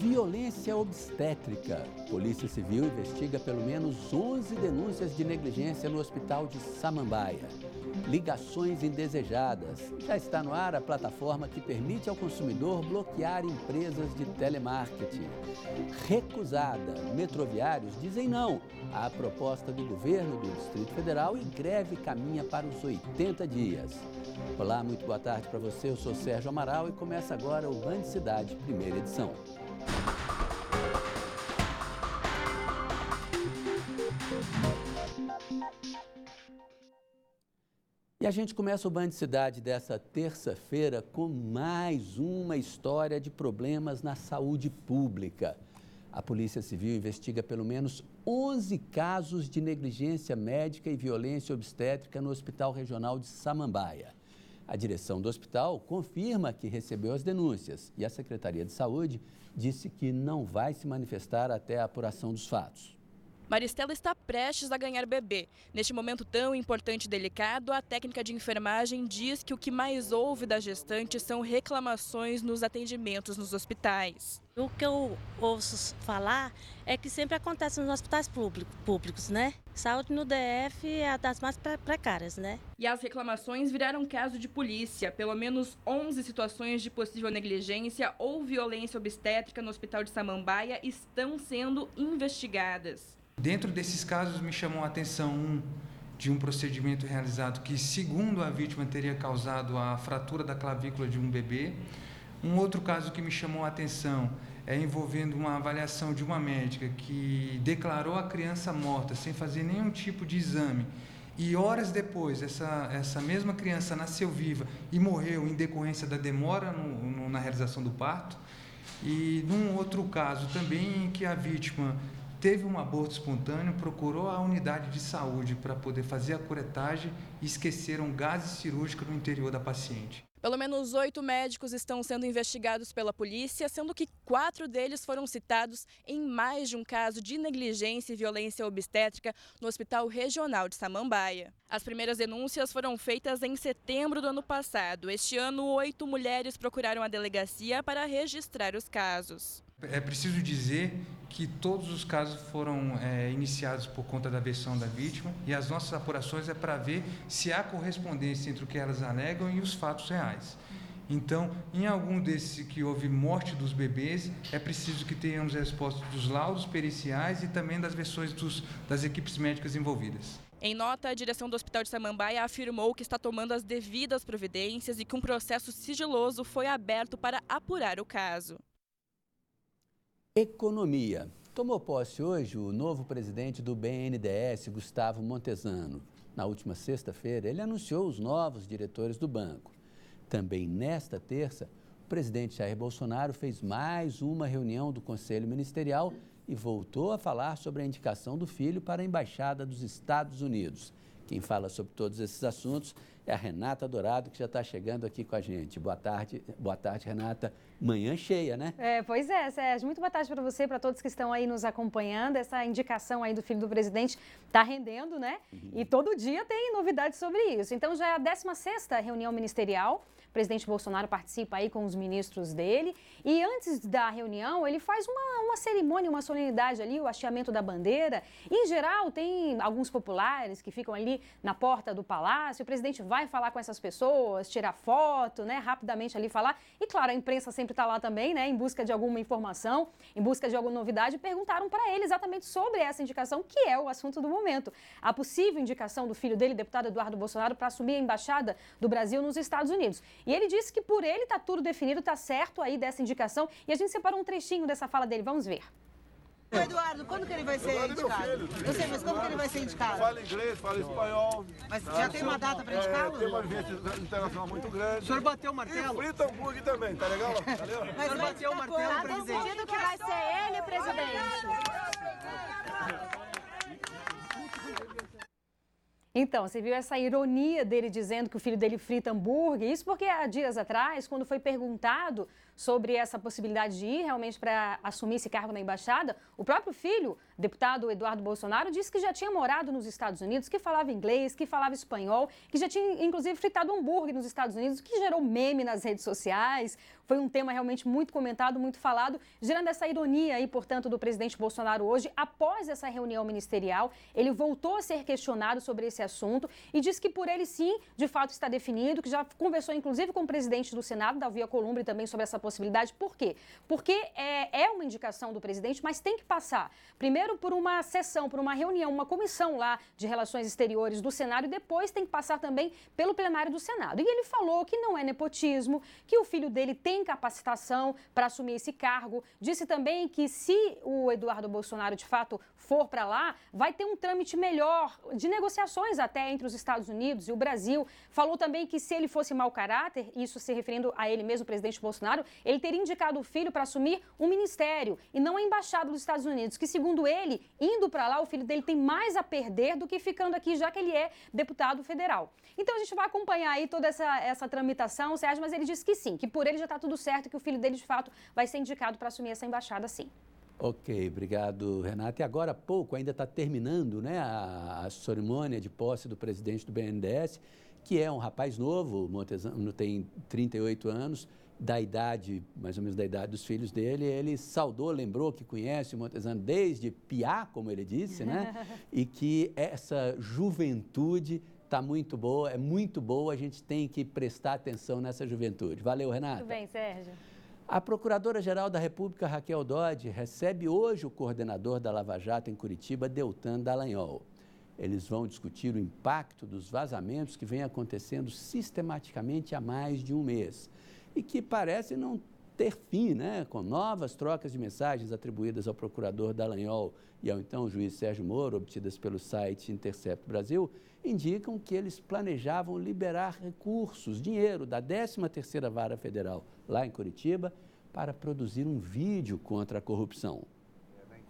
Violência obstétrica. Polícia Civil investiga pelo menos 11 denúncias de negligência no hospital de Samambaia. Ligações indesejadas. Já está no ar a plataforma que permite ao consumidor bloquear empresas de telemarketing. Recusada. Metroviários dizem não à proposta do governo do Distrito Federal e greve caminha para os 80 dias. Olá, muito boa tarde para você. Eu sou Sérgio Amaral e começa agora o Band Cidade, primeira edição. E a gente começa o Band Cidade dessa terça-feira com mais uma história de problemas na saúde pública. A Polícia Civil investiga pelo menos 11 casos de negligência médica e violência obstétrica no Hospital Regional de Samambaia. A direção do hospital confirma que recebeu as denúncias e a Secretaria de Saúde disse que não vai se manifestar até a apuração dos fatos. Maristela está prestes a ganhar bebê. Neste momento tão importante e delicado, a técnica de enfermagem diz que o que mais ouve da gestante são reclamações nos atendimentos nos hospitais. O que eu ouço falar é que sempre acontece nos hospitais públicos, né? Saúde no DF é das mais precárias, né? E as reclamações viraram caso de polícia. Pelo menos 11 situações de possível negligência ou violência obstétrica no Hospital de Samambaia estão sendo investigadas. Dentro desses casos, me chamou a atenção de um procedimento realizado que, segundo a vítima, teria causado a fratura da clavícula de um bebê. Um outro caso que me chamou a atenção é envolvendo uma avaliação de uma médica que declarou a criança morta sem fazer nenhum tipo de exame. E horas depois, essa mesma criança nasceu viva e morreu em decorrência da demora na realização do parto. E num outro caso também em que a vítima teve um aborto espontâneo, procurou a unidade de saúde para poder fazer a curetagem e esqueceram gases cirúrgicos no interior da paciente. Pelo menos 8 médicos estão sendo investigados pela polícia, sendo que 4 deles foram citados em mais de um caso de negligência e violência obstétrica no Hospital Regional de Samambaia. As primeiras denúncias foram feitas em setembro do ano passado. Este ano, 8 mulheres procuraram a delegacia para registrar os casos. É preciso dizer que todos os casos foram iniciados por conta da versão da vítima e as nossas apurações é para ver se há correspondência entre o que elas alegam e os fatos reais. Então, em algum desses que houve morte dos bebês, é preciso que tenhamos respostas dos laudos periciais e também das versões das equipes médicas envolvidas. Em nota, a direção do Hospital de Samambaia afirmou que está tomando as devidas providências e que um processo sigiloso foi aberto para apurar o caso. Economia. Tomou posse hoje o novo presidente do BNDES, Gustavo Montesano. Na última sexta-feira, ele anunciou os novos diretores do banco. Também nesta terça, o presidente Jair Bolsonaro fez mais uma reunião do Conselho Ministerial e voltou a falar sobre a indicação do filho para a Embaixada dos Estados Unidos. Quem fala sobre todos esses assuntos é a Renata Dourado, que já está chegando aqui com a gente. Boa tarde, Renata. Manhã cheia, né? Pois é, Sérgio. Muito boa tarde para você, para todos que estão aí nos acompanhando. Essa indicação aí do filho do presidente está rendendo, né? E todo dia tem novidades sobre isso. Então, já é a 16ª reunião ministerial. O presidente Bolsonaro participa aí com os ministros dele. E antes da reunião, ele faz uma cerimônia, uma solenidade ali, o hasteamento da bandeira. Em geral, tem alguns populares que ficam ali na porta do palácio. O presidente vai falar com essas pessoas, tirar foto, né? Rapidamente ali falar. E, claro, a imprensa sempre está lá também, né? Em busca de alguma informação, em busca de alguma novidade. Perguntaram para ele exatamente sobre essa indicação, que é o assunto do momento. A possível indicação do filho dele, deputado Eduardo Bolsonaro, para assumir a embaixada do Brasil nos Estados Unidos. E ele disse que por ele está tudo definido, está certo aí dessa indicação. E a gente separou um trechinho dessa fala dele. Vamos ver. Eduardo, quando que ele vai ser indicado? Eu sei, mas como que ele vai ser indicado? Fala inglês, fala espanhol. Mas já tem uma data para indicá-lo? Tem uma vivência internacional muito grande. O senhor bateu o martelo? E frita hambúrguer também, tá legal? Valeu? Mas o senhor bateu o martelo, presidente? Tá decidido que vai ser ele, presidente. Então, você viu essa ironia dele dizendo que o filho dele frita hambúrguer? Isso porque há dias atrás, quando foi perguntado sobre essa possibilidade de ir realmente para assumir esse cargo na embaixada, o próprio filho, deputado Eduardo Bolsonaro, disse que já tinha morado nos Estados Unidos, que falava inglês, que falava espanhol, que já tinha inclusive fritado hambúrguer nos Estados Unidos, que gerou meme nas redes sociais. Foi um tema realmente muito comentado, muito falado, gerando essa ironia aí, portanto, do presidente Bolsonaro hoje. Após essa reunião ministerial, ele voltou a ser questionado sobre esse assunto e disse que por ele sim, de fato está definido, que já conversou inclusive com o presidente do Senado, Davi Alcolumbre, também sobre essa possibilidade. Por quê? Porque é uma indicação do presidente, mas tem que passar primeiro por uma sessão, por uma reunião, uma comissão lá de relações exteriores do Senado e depois tem que passar também pelo plenário do Senado. E ele falou que não é nepotismo, que o filho dele tem capacitação para assumir esse cargo. Disse também que se o Eduardo Bolsonaro de fato for para lá, vai ter um trâmite melhor de negociações até entre os Estados Unidos e o Brasil. Falou também que se ele fosse mau caráter, isso se referindo a ele mesmo, o presidente Bolsonaro, ele teria indicado o filho para assumir um ministério e não a embaixada dos Estados Unidos, que segundo ele, indo para lá, o filho dele tem mais a perder do que ficando aqui, já que ele é deputado federal. Então a gente vai acompanhar aí toda essa tramitação, Sérgio, mas ele disse que sim, que por ele já está tudo certo, que o filho dele de fato vai ser indicado para assumir essa embaixada sim. Ok, obrigado, Renata. E agora há pouco, ainda está terminando, né, a cerimônia de posse do presidente do BNDES, que é um rapaz novo, o Montezano tem 38 anos, da idade, mais ou menos da idade dos filhos dele. Ele saudou, lembrou que conhece o Montezano desde piá, como ele disse, né? E que essa juventude está muito boa, é muito boa, a gente tem que prestar atenção nessa juventude. Valeu, Renata. Muito bem, Sérgio. A Procuradora-Geral da República, Raquel Dodge, recebe hoje o coordenador da Lava Jato em Curitiba, Deltan Dallagnol. Eles vão discutir o impacto dos vazamentos que vem acontecendo sistematicamente há mais de um mês e que parece não ter fim, né? Com novas trocas de mensagens atribuídas ao procurador Dallagnol e ao então juiz Sérgio Moro, obtidas pelo site Intercept Brasil, indicam que eles planejavam liberar recursos, dinheiro da 13ª Vara Federal lá em Curitiba para produzir um vídeo contra a corrupção.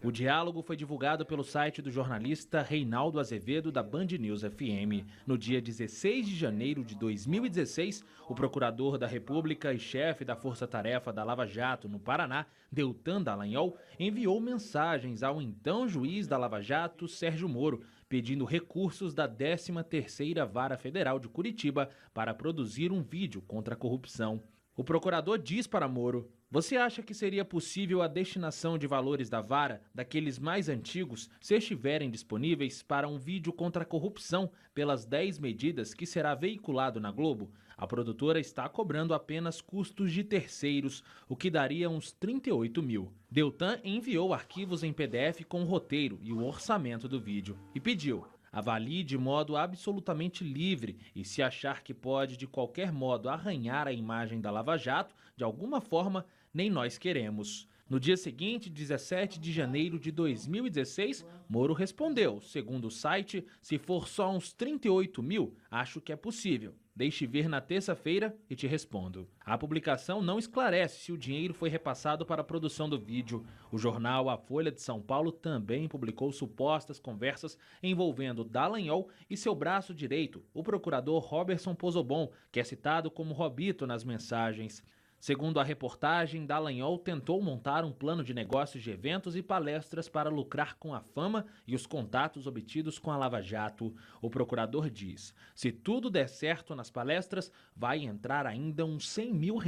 O diálogo foi divulgado pelo site do jornalista Reinaldo Azevedo, da Band News FM. No dia 16 de janeiro de 2016, o procurador da República e chefe da Força Tarefa da Lava Jato no Paraná, Deltan Dallagnol, enviou mensagens ao então juiz da Lava Jato, Sérgio Moro, pedindo recursos da 13ª Vara Federal de Curitiba para produzir um vídeo contra a corrupção. O procurador diz para Moro: "Você acha que seria possível a destinação de valores da vara, daqueles mais antigos, se estiverem disponíveis para um vídeo contra a corrupção pelas 10 medidas que será veiculado na Globo? A produtora está cobrando apenas custos de terceiros, o que daria uns 38 mil. Deltan enviou arquivos em PDF com o roteiro e o orçamento do vídeo e pediu: avalie de modo absolutamente livre e, se achar que pode de qualquer modo arranhar a imagem da Lava Jato, de alguma forma, nem nós queremos." No dia seguinte, 17 de janeiro de 2016, Moro respondeu, segundo o site: "Se for só uns 38 mil, acho que é possível. Deixe ver na terça-feira e te respondo." A publicação não esclarece se o dinheiro foi repassado para a produção do vídeo. O jornal A Folha de São Paulo também publicou supostas conversas envolvendo Dallagnol e seu braço direito, o procurador Roberson Pozzobon, que é citado como Robito nas mensagens. Segundo a reportagem, Dallagnol tentou montar um plano de negócios de eventos e palestras para lucrar com a fama e os contatos obtidos com a Lava Jato. O procurador diz: se tudo der certo nas palestras, vai entrar ainda uns R$100 mil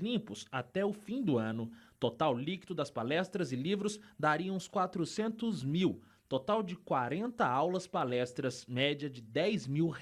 limpos até o fim do ano. Total líquido das palestras e livros daria uns 400 mil. Total de 40 aulas palestras, média de R$10 mil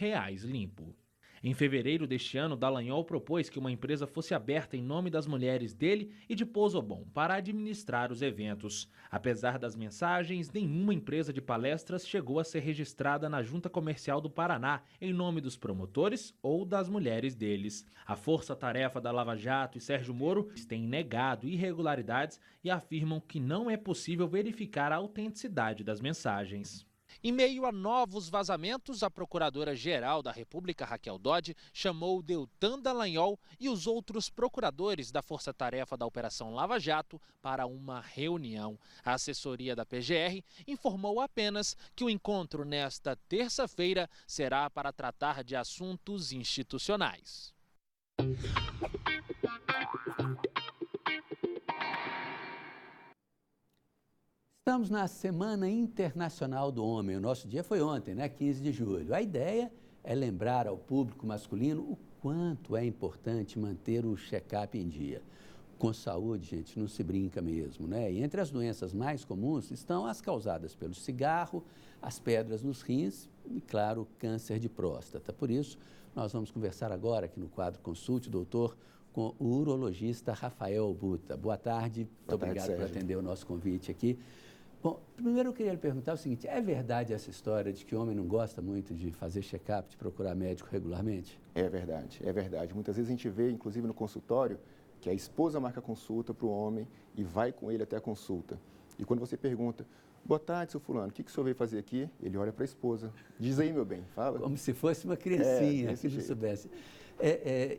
limpo. Em fevereiro deste ano, Dallagnol propôs que uma empresa fosse aberta em nome das mulheres dele e de Pozzobon para administrar os eventos. Apesar das mensagens, nenhuma empresa de palestras chegou a ser registrada na Junta Comercial do Paraná em nome dos promotores ou das mulheres deles. A força-tarefa da Lava Jato e Sérgio Moro têm negado irregularidades e afirmam que não é possível verificar a autenticidade das mensagens. Em meio a novos vazamentos, a Procuradora-Geral da República, Raquel Dodge, chamou Deltan Dallagnol e os outros procuradores da Força-Tarefa da Operação Lava Jato para uma reunião. A assessoria da PGR informou apenas que o encontro nesta terça-feira será para tratar de assuntos institucionais. Estamos na Semana Internacional do Homem. O nosso dia foi ontem, né? 15 de julho. A ideia é lembrar ao público masculino o quanto é importante manter o check-up em dia. Com saúde, gente, não se brinca mesmo, né? E entre as doenças mais comuns estão as causadas pelo cigarro, as pedras nos rins e, claro, o câncer de próstata. Por isso, nós vamos conversar agora aqui no quadro Consulte, doutor, com o urologista Rafael Buta. Boa tarde, muito obrigado por atender o nosso convite aqui. Bom, primeiro eu queria lhe perguntar o seguinte, é verdade essa história de que o homem não gosta muito de fazer check-up, de procurar médico regularmente? É verdade, é verdade. Muitas vezes a gente vê, inclusive no consultório, que a esposa marca consulta para o homem e vai com ele até a consulta. E quando você pergunta, boa tarde, seu fulano, o que o senhor veio fazer aqui? Ele olha para a esposa. Diz aí, meu bem, fala. Como se fosse uma criancinha, que não soubesse.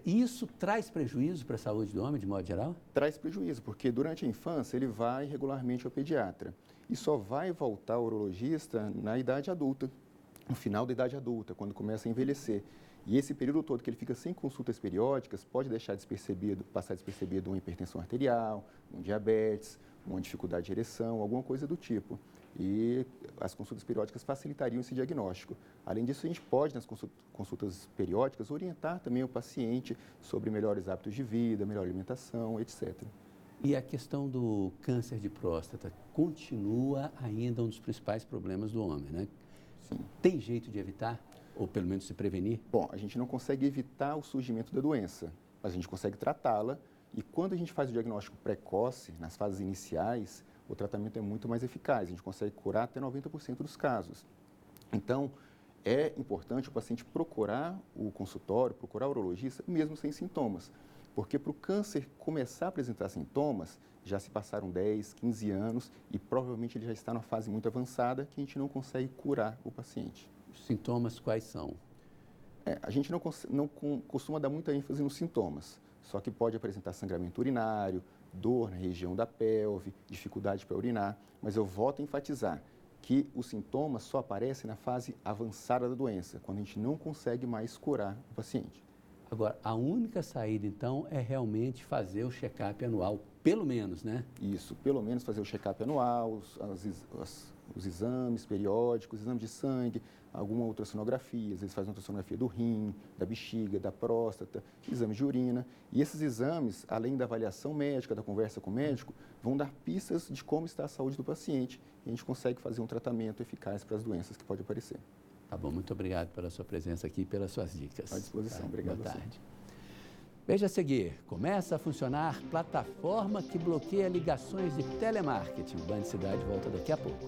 Isso traz prejuízo para a saúde do homem, de modo geral? Traz prejuízo, porque durante a infância ele vai regularmente ao pediatra e só vai voltar ao urologista na idade adulta, no final da idade adulta, quando começa a envelhecer. E esse período todo que ele fica sem consultas periódicas pode deixar passar despercebido uma hipertensão arterial, um diabetes, uma dificuldade de ereção, alguma coisa do tipo. E as consultas periódicas facilitariam esse diagnóstico. Além disso, a gente pode, nas consultas periódicas, orientar também o paciente sobre melhores hábitos de vida, melhor alimentação, etc. E a questão do câncer de próstata continua ainda um dos principais problemas do homem, né? Sim. Tem jeito de evitar? Ou pelo menos se prevenir? Bom, a gente não consegue evitar o surgimento da doença, mas a gente consegue tratá-la. E quando a gente faz o diagnóstico precoce, nas fases iniciais, o tratamento é muito mais eficaz. A gente consegue curar até 90% dos casos. Então, é importante o paciente procurar o consultório, procurar o urologista, mesmo sem sintomas. Porque para o câncer começar a apresentar sintomas, já se passaram 10, 15 anos e provavelmente ele já está numa fase muito avançada que a gente não consegue curar o paciente. Os sintomas quais são? A gente não costuma dar muita ênfase nos sintomas, só que pode apresentar sangramento urinário, dor na região da pelve, dificuldade para urinar, mas eu volto a enfatizar que os sintomas só aparecem na fase avançada da doença, quando a gente não consegue mais curar o paciente. Agora, a única saída, então, é realmente fazer o check-up anual, pelo menos, né? Isso, pelo menos fazer o check-up anual, os exames periódicos, exames de sangue, alguma ultrassonografia, às vezes faz uma ultrassonografia do rim, da bexiga, da próstata, exames de urina. E esses exames, além da avaliação médica, da conversa com o médico, vão dar pistas de como está a saúde do paciente e a gente consegue fazer um tratamento eficaz para as doenças que podem aparecer. Tá bom, muito obrigado pela sua presença aqui e pelas suas dicas. À disposição, obrigado. Boa tarde. Veja a seguir, começa a funcionar plataforma que bloqueia ligações de telemarketing. O Band Cidade volta daqui a pouco.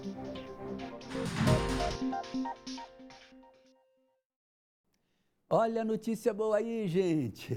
Olha a notícia boa aí, gente.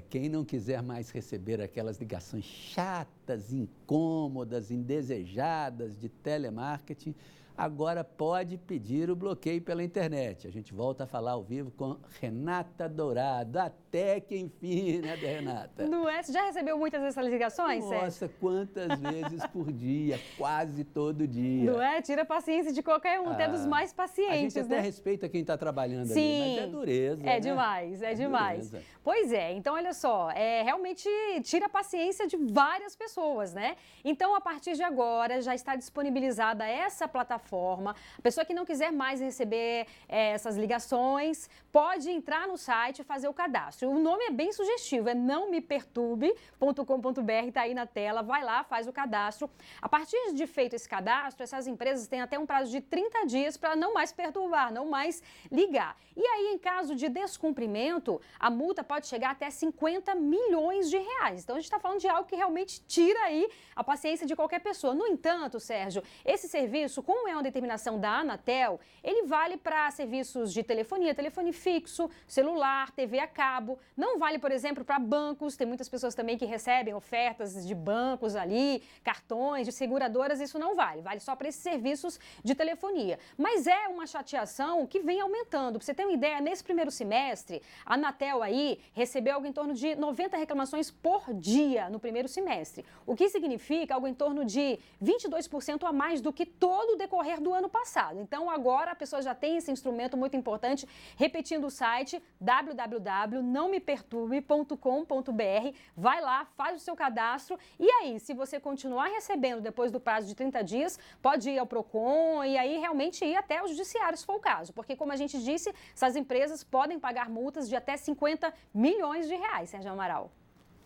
Quem não quiser mais receber aquelas ligações chatas, incômodas, indesejadas de telemarketing, agora pode pedir o bloqueio pela internet. A gente volta a falar ao vivo com Renata Dourado. Até que enfim, né, Renata? Não é? Você já recebeu muitas dessas ligações, Sérgio? Nossa, quantas vezes por dia, quase todo dia. Não é? Tira a paciência de qualquer um, até dos mais pacientes, a gente até respeita quem está trabalhando ali, mas é dureza, é né? demais, é demais. Dureza. Pois é, então olha só, realmente tira a paciência de várias pessoas, né? Então, a partir de agora, já está disponibilizada essa plataforma. A pessoa que não quiser mais receber essas ligações, pode entrar no site e fazer o cadastro. O nome é bem sugestivo, é nãomeperturbe.com.br, está aí na tela, vai lá, faz o cadastro. A partir de feito esse cadastro, essas empresas têm até um prazo de 30 dias para não mais perturbar, não mais ligar. E aí, em caso de descumprimento, a multa pode chegar até 50 milhões de reais. Então, a gente está falando de algo que realmente tira aí a paciência de qualquer pessoa. No entanto, Sérgio, esse serviço, como é uma determinação da Anatel, ele vale para serviços de telefonia, telefone fixo, celular, TV a cabo. Não vale, por exemplo, para bancos. Tem muitas pessoas também que recebem ofertas de bancos ali, cartões, de seguradoras. Isso não vale. Vale só para esses serviços de telefonia. Mas é uma chateação que vem aumentando. Para você ter uma ideia, nesse primeiro semestre, a Anatel aí recebeu algo em torno de 90 reclamações por dia no primeiro semestre. o que significa algo em torno de 22% a mais do que todo o decorrer do ano passado. Então, agora a pessoa já tem esse instrumento muito importante. Repetindo o site, www.nãomeperturbe.com.br. Vai lá, faz o seu cadastro e aí, se você continuar recebendo depois do prazo de 30 dias, pode ir ao PROCON e aí realmente ir até o judiciário, se for o caso. Porque, como a gente disse, essas empresas podem pagar multas de até 50 milhões de reais, Sérgio Amaral.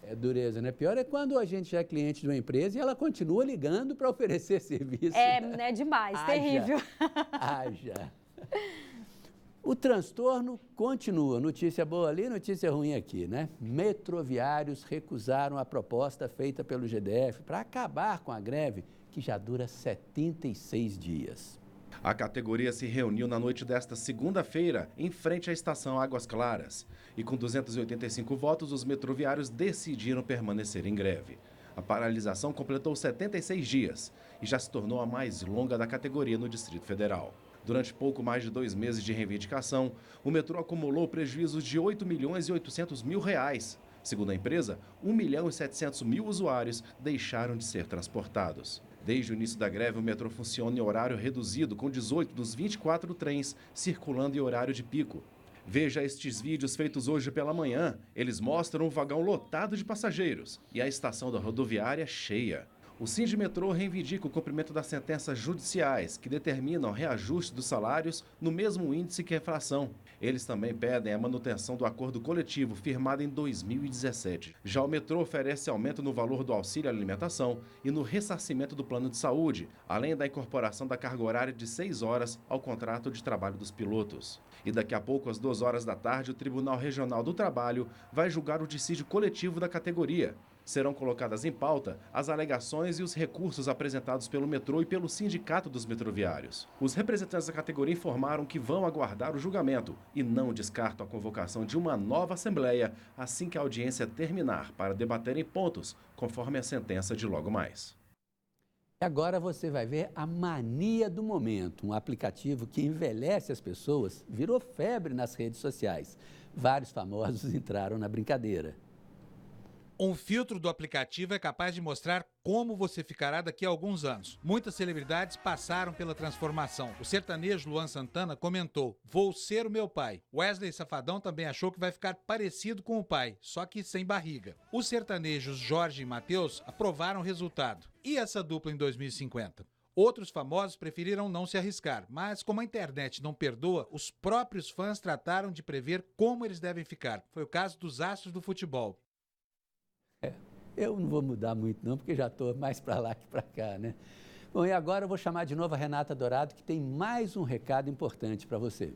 É dureza, né? Pior é quando a gente já é cliente de uma empresa e ela continua ligando para oferecer serviço. É demais, terrível. Haja. O transtorno continua. Notícia boa ali, notícia ruim aqui, né? Metroviários recusaram a proposta feita pelo GDF para acabar com a greve, que já dura 76 dias. A categoria se reuniu na noite desta segunda-feira, em frente à estação Águas Claras. E com 285 votos, os metroviários decidiram permanecer em greve. A paralisação completou 76 dias e já se tornou a mais longa da categoria no Distrito Federal. Durante pouco mais de 2 meses de reivindicação, o metrô acumulou prejuízos de R$ 8.800.000. Segundo a empresa, 1.700.000 usuários deixaram de ser transportados. Desde o início da greve, o metrô funciona em horário reduzido, com 18 dos 24 trens circulando em horário de pico. Veja estes vídeeos feitos hoje pela manhã. Eles mostram um vagão lotado de passageiros e a estação da rodoviária cheia. O Sindimetrô reivindica o cumprimento das sentenças judiciais que determinam o reajuste dos salários no mesmo índice que a inflação. Eles também pedem a manutenção do acordo coletivo firmado em 2017. Já o metrô oferece aumento no valor do auxílio alimentação e no ressarcimento do plano de saúde, além da incorporação da carga horária de 6 horas ao contrato de trabalho dos pilotos. E daqui a pouco, às 2 horas da tarde, o Tribunal Regional do Trabalho vai julgar o dissídio coletivo da categoria. Serão colocadas em pauta as alegações e os recursos apresentados pelo metrô e pelo Sindicato dos Metroviários. Os representantes da categoria informaram que vão aguardar o julgamento e não descartam a convocação de uma nova assembleia assim que a audiência terminar para debaterem pontos, conforme a sentença de logo mais. Agora você vai ver a mania do momento, um aplicativo que envelhece as pessoas, virou febre nas redes sociais. Vários famosos entraram na brincadeira. Um filtro do aplicativo é capaz de mostrar como você ficará daqui a alguns anos. Muitas celebridades passaram pela transformação. O sertanejo Luan Santana comentou: "Vou ser o meu pai". Wesley Safadão também achou que vai ficar parecido com o pai, só que sem barriga. Os sertanejos Jorge e Mateus aprovaram o resultado. E essa dupla em 2050? Outros famosos preferiram não se arriscar, mas como a internet não perdoa, os próprios fãs trataram de prever como eles devem ficar. Foi o caso dos astros do futebol. Eu não vou mudar muito não, porque já estou mais para lá que para cá, né? Bom, e agora eu vou chamar de novo a Renata Dourado, que tem mais um recado importante para você.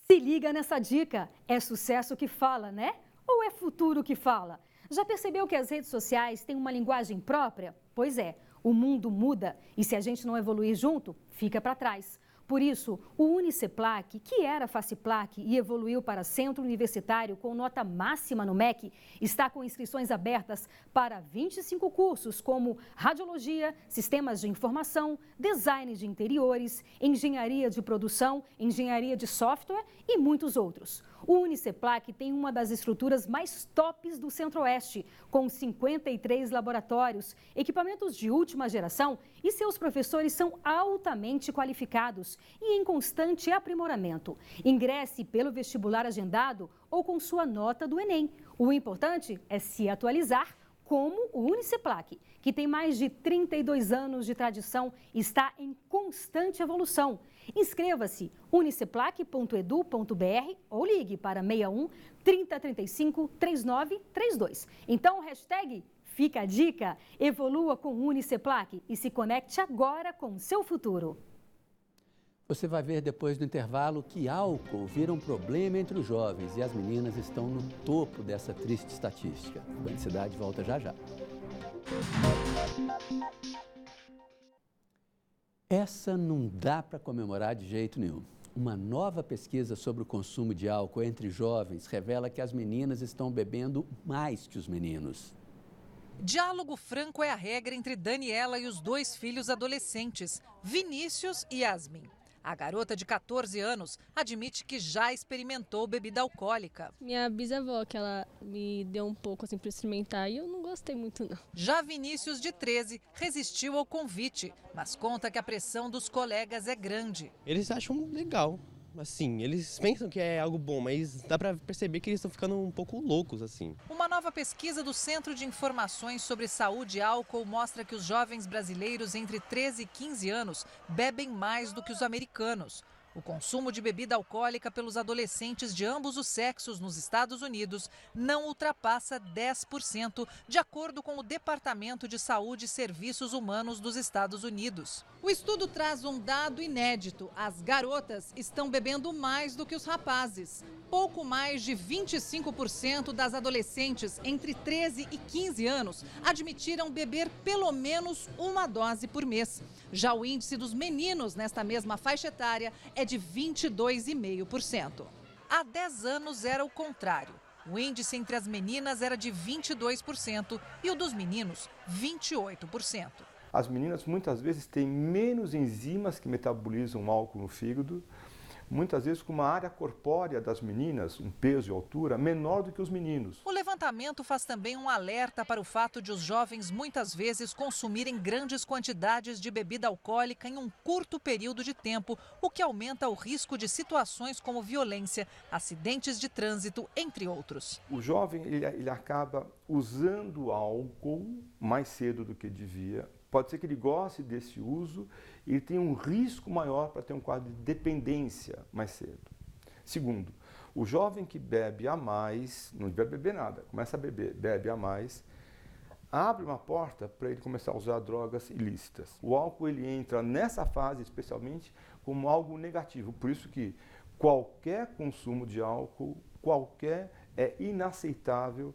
Se liga nessa dica, é sucesso que fala, né? Ou é futuro que fala? Já percebeu que as redes sociais têm uma linguagem própria? Pois é, o mundo muda e se a gente não evoluir junto, fica para trás. Por isso, o Uniceplac, que era Faciplac e evoluiu para Centro Universitário com nota máxima no MEC, está com inscrições abertas para 25 cursos como Radiologia, Sistemas de Informação, Design de Interiores, Engenharia de Produção, Engenharia de Software e muitos outros. O Uniceplac tem uma das estruturas mais tops do Centro-Oeste, com 53 laboratórios, equipamentos de última geração e seus professores são altamente qualificados e em constante aprimoramento. Ingresse pelo vestibular agendado ou com sua nota do Enem. O importante é se atualizar como o Uniceplac, que tem mais de 32 anos de tradição e está em constante evolução. Inscreva-se uniceplac.edu.br ou ligue para 61 3035 3932. Então, hashtag Fica a Dica, evolua com o Uniceplac e se conecte agora com o seu futuro. Você vai ver depois do intervalo que álcool vira um problema entre os jovens e as meninas estão no topo dessa triste estatística. O Band Cidade volta já já. Essa não dá para comemorar de jeito nenhum. Uma nova pesquisa sobre o consumo de álcool entre jovens revela que as meninas estão bebendo mais que os meninos. Diálogo franco é a regra entre Daniela e os 2 filhos adolescentes, Vinícius e Yasmin. A garota de 14 anos admite que já experimentou bebida alcoólica. Minha bisavó, que ela me deu um pouco assim para experimentar e eu não gostei muito não. Já Vinícius, de 13, resistiu ao convite, mas conta que a pressão dos colegas é grande. Eles acham legal. Assim, eles pensam que é algo bom, mas dá pra perceber que eles estão ficando um pouco loucos, assim. Uma nova pesquisa do Centro de Informações sobre Saúde e Álcool mostra que os jovens brasileiros entre 13 e 15 anos bebem mais do que os americanos. O consumo de bebida alcoólica pelos adolescentes de ambos os sexos nos Estados Unidos não ultrapassa 10%, de acordo com o Departamento de Saúde e Serviços Humanos dos Estados Unidos. O estudo traz um dado inédito: as garotas estão bebendo mais do que os rapazes. Pouco mais de 25% das adolescentes entre 13 e 15 anos admitiram beber pelo menos uma dose por mês. Já o índice dos meninos nesta mesma faixa etária é de 22,5%. Há 10 anos era o contrário. O índice entre as meninas era de 22% e o dos meninos, 28%. As meninas muitas vezes têm menos enzimas que metabolizam o álcool no fígado, muitas vezes com uma área corpórea das meninas, um peso e altura, menor do que os meninos. O levantamento faz também um alerta para o fato de os jovens muitas vezes consumirem grandes quantidades de bebida alcoólica em um curto período de tempo, o que aumenta o risco de situações como violência, acidentes de trânsito, entre outros. O jovem ele acaba usando álcool mais cedo do que devia. Pode ser que ele goste desse uso e ele tenha um risco maior para ter um quadro de dependência mais cedo. Segundo, o jovem que bebe a mais, não deve beber nada, começa a beber, bebe a mais, abre uma porta para ele começar a usar drogas ilícitas. O álcool ele entra nessa fase especialmente como algo negativo, por isso que qualquer consumo de álcool, é inaceitável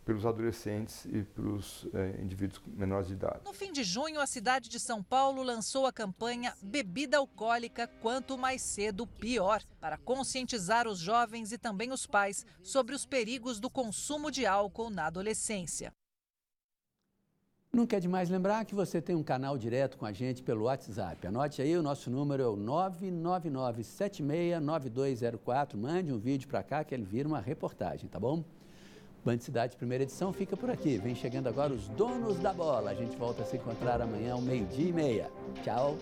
pelos adolescentes e pelos indivíduos menores de idade. No fim de junho, a cidade de São Paulo lançou a campanha Bebida Alcoólica Quanto Mais Cedo, Pior, para conscientizar os jovens e também os pais sobre os perigos do consumo de álcool na adolescência. Nunca é demais lembrar que você tem um canal direto com a gente pelo WhatsApp. Anote aí, o nosso número é o 999769204. Mande um vídeo para cá que ele vira uma reportagem, tá bom? Band Cidade, primeira edição, fica por aqui. Vem chegando agora os donos da bola. A gente volta a se encontrar amanhã ao 12:30. Tchau.